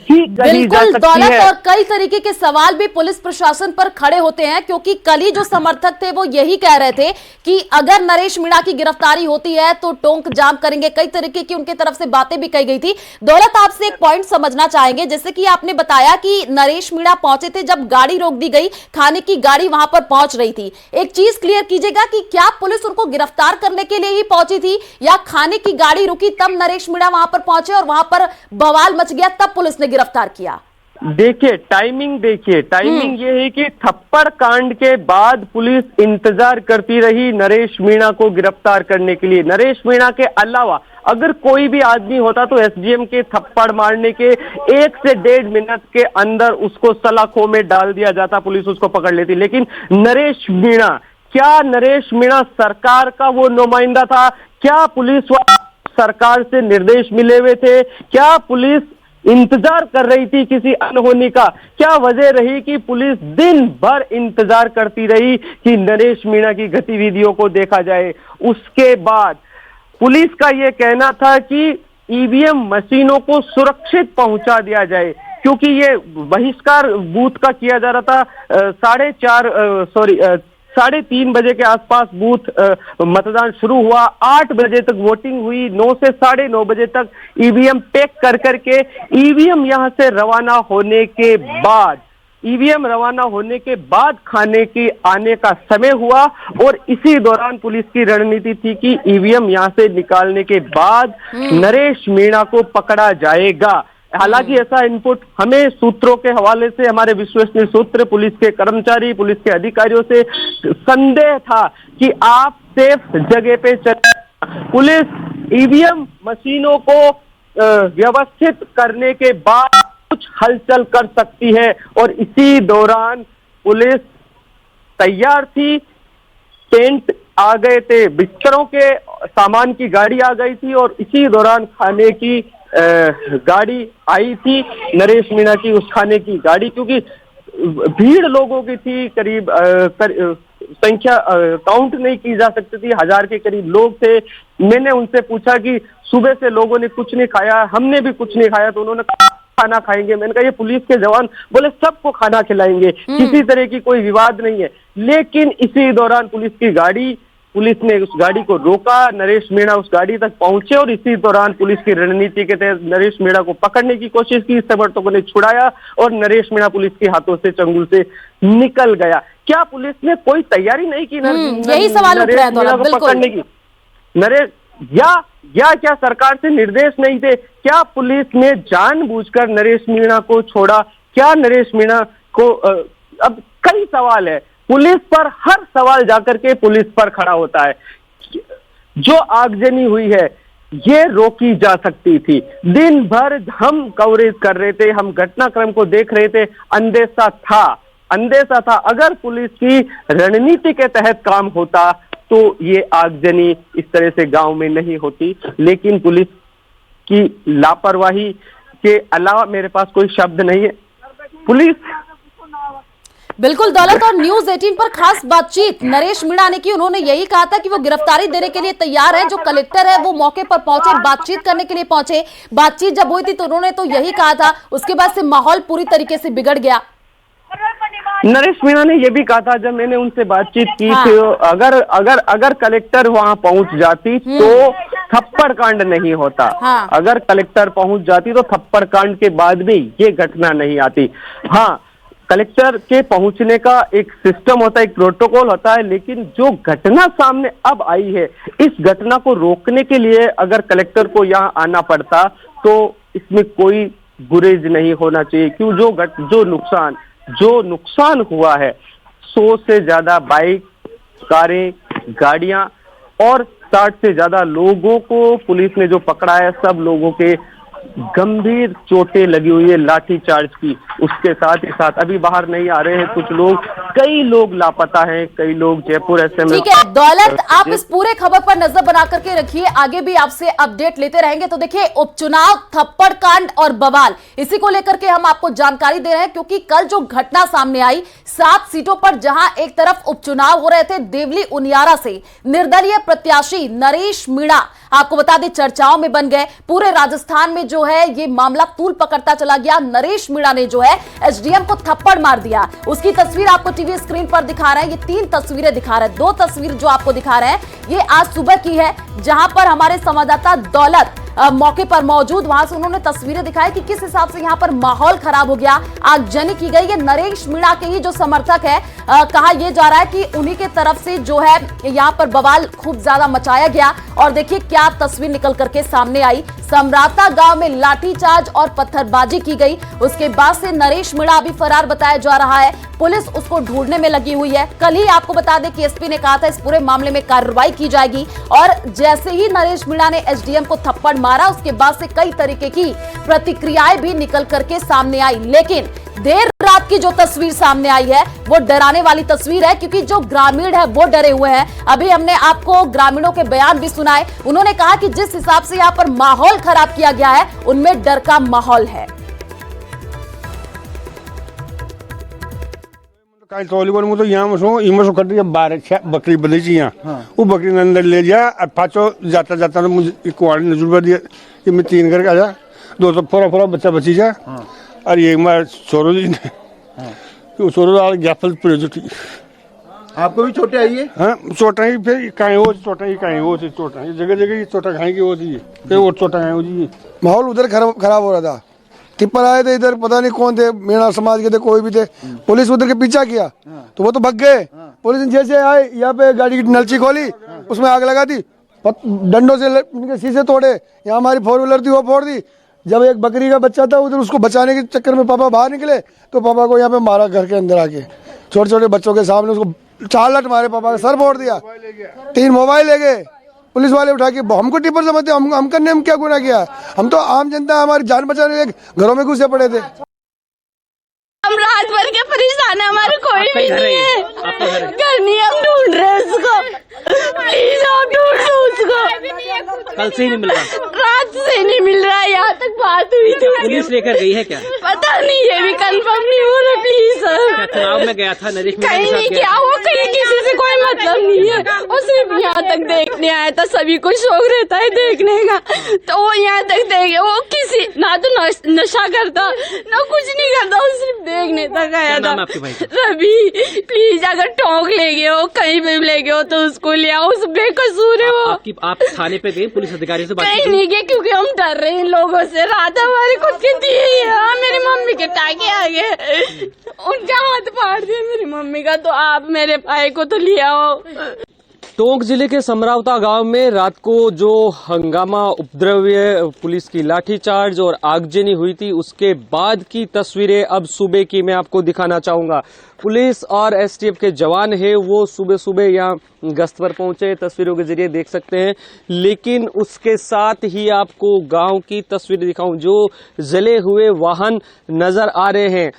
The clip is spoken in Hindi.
ही कही जा बिल्कुल सकती दौलत, है। और कई तरीके के सवाल भी पुलिस प्रशासन पर खड़े होते हैं, क्योंकि कल ही जो समर्थक थे वो यही कह रहे थे कि अगर नरेश मीणा की गिरफ्तारी होती है तो टोंक जाम करेंगे। कई तरीके की उनके तरफ से बातें भी कही गई थी। दौलत, आपसे एक पॉइंट समझना चाहेंगे, जैसे कि आपने बताया कि नरेश मीणा पहुंचे थे जब गाड़ी रोक दी गई, खाने की गाड़ी वहां पर पहुंच रही थी। एक चीज क्लियर कीजिएगा कि क्या पुलिस उनको गिरफ्तार करने के लिए ही पहुंची थी, या खाने की गाड़ी रुकी तब नरेश मीणा वहां पर पहुंचे और वहां पर बवाल मच गया तब पुलिस ने गिरफ्तार किया? देखिए टाइमिंग ये है कि थप्पड़ कांड के बाद पुलिस इंतजार करती रही नरेश मीणा को गिरफ्तार करने के लिए। नरेश मीणा के अलावा अगर कोई भी आदमी होता तो एसडीएम के थप्पड़ मारने के 1 से 1.5 मिनट के अंदर उसको सलाखों में डाल दिया जाता, पुलिस उसको पकड़ लेती। लेकिन नरेश मीणा, क्या नरेश मीणा सरकार का वो नुमाइंदा था? क्या पुलिस सरकार से निर्देश मिले हुए थे? क्या पुलिस इंतजार कर रही थी किसी अनहोनी का? क्या वजह रही कि पुलिस दिन भर इंतजार करती रही कि नरेश मीणा की गतिविधियों को देखा जाए? उसके बाद पुलिस का यह कहना था कि ईवीएम मशीनों को सुरक्षित पहुंचा दिया जाए, क्योंकि ये बहिष्कार बूथ का किया जा रहा था। 3:30 बजे के आसपास बूथ मतदान शुरू हुआ, 8 बजे तक वोटिंग हुई, 9 से 9:30 बजे तक ईवीएम पैक कर करके ईवीएम यहां से रवाना होने के बाद खाने की आने का समय हुआ। और इसी दौरान पुलिस की रणनीति थी कि ईवीएम यहां से निकालने के बाद नरेश मीणा को पकड़ा जाएगा। हालांकि ऐसा इनपुट हमें सूत्रों के हवाले से, हमारे विश्वसनीय सूत्र, पुलिस के कर्मचारी, पुलिस के अधिकारियों से संदेह था कि आप सेफ जगह पे चले। पुलिस ईवीएम मशीनों को व्यवस्थित करने के बाद कुछ हलचल कर सकती है, और इसी दौरान पुलिस तैयार थी। टेंट आ गए थे, बिस्तरों के सामान की गाड़ी आ गई थी, और इसी दौरान खाने की गाड़ी आई थी, नरेश मीणा की उस खाने की गाड़ी। क्योंकि भीड़ लोगों की थी, करीब संख्या काउंट नहीं की जा सकती थी, 1000 के करीब लोग थे। मैंने उनसे पूछा कि सुबह से लोगों ने कुछ नहीं खाया, हमने भी कुछ नहीं खाया, तो उन्होंने कहा खाना खाएंगे। मैंने कहा ये पुलिस के जवान बोले सबको खाना खिलाएंगे, किसी तरह की कोई विवाद नहीं है। लेकिन इसी दौरान पुलिस ने उस गाड़ी को रोका, नरेश मीणा उस गाड़ी तक पहुंचे, और इसी दौरान पुलिस की रणनीति के तहत नरेश मीणा को पकड़ने की कोशिश की। समर्थकों ने छुड़ाया और नरेश मीणा पुलिस के हाथों से, चंगुल से निकल गया। क्या पुलिस ने कोई तैयारी नहीं की यही सवाल उठ रहा है नरेश मीणा को पकड़ने की? या क्या सरकार से निर्देश नहीं थे? क्या पुलिस ने जानबूझकर नरेश मीणा को छोड़ा? क्या नरेश मीणा को अब कई सवाल है, पुलिस पर हर सवाल जाकर के पुलिस पर खड़ा होता है। जो आगजनी हुई है ये रोकी जा सकती थी। दिन भर हम कवरेज कर रहे थे, हम घटनाक्रम को देख रहे थे, अंदेशा था अगर पुलिस की रणनीति के तहत काम होता तो ये आगजनी इस तरह से गांव में नहीं होती। लेकिन पुलिस की लापरवाही के अलावा मेरे पास कोई शब्द नहीं है। पुलिस बिल्कुल दौलत, और न्यूज 18 पर खास बातचीत नरेश मीणा ने की। उन्होंने यही कहा था कि वो गिरफ्तारी देने के लिए तैयार है। जो कलेक्टर है वो मौके पर पहुंचे, बातचीत करने के लिए पहुंचे। बातचीत जब हुई थी तो उन्होंने तो यही कहा था, उसके बाद से माहौल पूरी तरीके से बिगड़ गया। नरेश मीणा ने यह भी कहा था, जब मैंने उनसे बातचीत की थी, अगर कलेक्टर वहां पहुंच जाती तो थप्पड़ कांड नहीं होता। अगर कलेक्टर पहुंच जाती तो थप्पड़ कांड के बाद भी ये घटना नहीं आती। हाँ, कलेक्टर के पहुंचने का एक सिस्टम होता है, एक प्रोटोकॉल होता है, लेकिन जो घटना सामने अब आई है, इस घटना को रोकने के लिए अगर कलेक्टर को यहाँ आना पड़ता तो इसमें कोई गुरेज नहीं होना चाहिए। क्यों? जो नुकसान हुआ है, 100 से ज्यादा बाइक, कारें, गाड़ियां और 60 से ज्यादा लोगों को पुलिस ने जो पकड़ा है, सब लोगों के गंभीर चोटें लगी हुई है लाठीचार्ज की। उसके साथ ही साथ अभी बाहर नहीं आ रहे हैं कुछ लोग, कई लोग लापता हैं, कई लोग जयपुर एसएमएस। ठीक है दौलत, आप इस पूरे खबर पर नजर बना करके रखिए, आगे भी आपसे अपडेट लेते रहेंगे। तो देखिए, उपचुनाव, थप्पड़ कांड और बवाल, इसी को लेकर के हम आपको जानकारी दे रहे हैं, क्योंकि कल जो घटना सामने आई, 7 सीटों पर जहां एक तरफ उपचुनाव हो रहे थे, देवली उनियारा से निर्दलीय प्रत्याशी नरेश मीणा, आपको बता दें, चर्चाओं में बन गए। पूरे राजस्थान में जो है ये मामला तूल पकड़ता चला गया। नरेश मीणा ने जो है एसडीएम को थप्पड़ मार दिया। उसकी तस्वीर आपको टीवी स्क्रीन पर दिखा रहे हैं। ये 3 तस्वीरें दिखा रहे हैं। 2 तस्वीर जो आपको दिखा रहे हैं ये आज सुबह की है, जहां पर हमारे संवाददाता दौलत मौके पर मौजूद, वहां से उन्होंने तस्वीरें दिखाई कि किस हिसाब से यहां पर माहौल खराब हो गया, आगजनी की गई। ये नरेश मीणा के ही जो समर्थक है, कहा यह जा रहा है कि उन्हीं के तरफ से जो है यहां पर बवाल खूब ज्यादा मचाया गया। और देखिए क्या तस्वीर निकल करके सामने आई। समराता गांव में लाठीचार्ज और पत्थरबाजी की गई। उसके बाद से नरेश मीणा अभी फरार बताया जा रहा है। पुलिस उसको ढूंढने में लगी हुई है। कल ही आपको बता दें कि एसपी ने कहा था इस पूरे मामले में कार्रवाई की जाएगी। और जैसे ही नरेश मीणा ने एसडीएम को थप्पड़ मारा, उसके बाद से कई तरीके की प्रतिक्रियाएं भी निकल करके सामने आई। लेकिन देर रात की जो तस्वीर सामने आई है वो डराने वाली तस्वीर है, क्योंकि जो ग्रामीण है वो डरे हुए हैं। अभी हमने आपको ग्रामीणों के बयान भी सुनाए। उन्होंने कहा कि जिस हिसाब से यहाँ पर माहौल खराब किया गया है, उनमें डर का माहौल है। कल तौलीबन मुझे यहाँ सो इमो सो कटी 12 बकरी बंधी थी यहाँ। वो बकरी ने अंदर ले जा और पाचो जाता जाता मुझे कुआड़ी ने जुड़वा दिया कि मैं 3 करके आजा 200 फोरा बच्चा बची जा। और ये मैं छोरो जी ने छोरो गैफल पड़े जो थी। आपको भी चोटें आई है? हाँ, चोटा ही फिर कहीं हो चोटा ही कहीं हो चोटा जगह जगह चोटा खाएंगे वो थी, फिर वो चोटा खाए हो जी। माहौल उधर खराब हो रहा था। टिप्पर आए थे इधर, पता नहीं कौन थे, मीणा समाज के थे, कोई भी थे। पुलिस उधर के पीछा किया तो वो तो भग गए। पुलिस जैसे आए यहाँ पे गाड़ी की नलची खोली, उसमें आग लगा दी, डंडों से उनके शीशे तोड़े। यहाँ हमारी 4 व्हीलर थी वो फोड़ दी। जब एक बकरी का बच्चा था उधर, उसको बचाने के चक्कर में पापा बाहर निकले तो पापा को यहाँ पे मारा घर के अंदर आके। छोटे छोटे बच्चों के सामने उसको 4 लट मारे, पापा का सर फोड़ दिया, 3 मोबाइल ले गए पुलिस वाले उठा के। हमको टिप्पर समझते, हम करने हम क्या गुनाह किया? हम तो आम जनता, हमारी जान बचाने के घरों में घुसे पड़े थे। हम रात भर के परेशान है, हमारे कोई भी नहीं है, घर नहीं, हम ढूंढ रहे हैं उसको। प्लीज आप ढूंढ लो उसको। कल से ही नहीं मिल रहा? रात से नहीं मिल रहा है, यहाँ तक बात हुई थी। पुलिस लेकर गई है क्या? पता नहीं, ये भी कंफर्म नहीं हो रहा। प्लीज सर, चुनाव में गया था नरेश मीणा कहीं नहीं गया वो, कहीं किसी से कोई मतलब नहीं है। वो सिर्फ यहाँ तक देखने आया था। सभी को शौक रहता है देखने का, तो वो यहाँ तक देखे। वो किसी ना तो नशा करता ना कुछ नहीं करता, वो सिर्फ देखने तक आया था। रवि, प्लीज अगर टोंक ले गए हो, कहीं पे ले गए हो तो उसको ले आओ, उस बेकसूर है वो। आप थाने पे गए, पुलिस अधिकारी से बात कहीं नहीं गए क्योंकि हम डर रहे हैं इन लोगों से। रात हमारी खुद की थी, मेरी मम्मी के टाके आ गए, उनका हाथ फाड़ दिया मेरी मम्मी का। तो आप मेरे भाई को तो ले आओ। टोंक जिले के समरावता गांव में रात को जो हंगामा, उपद्रव्य, पुलिस की लाठीचार्ज और आगजनी हुई थी, उसके बाद की तस्वीरें अब सुबह की मैं आपको दिखाना चाहूंगा। पुलिस और एसटीएफ के जवान है वो सुबह सुबह यहाँ गश्त पर पहुंचे, तस्वीरों के जरिए देख सकते हैं। लेकिन उसके साथ ही आपको गांव की तस्वीर दिखाऊं, जो जले हुए वाहन नजर आ रहे हैं।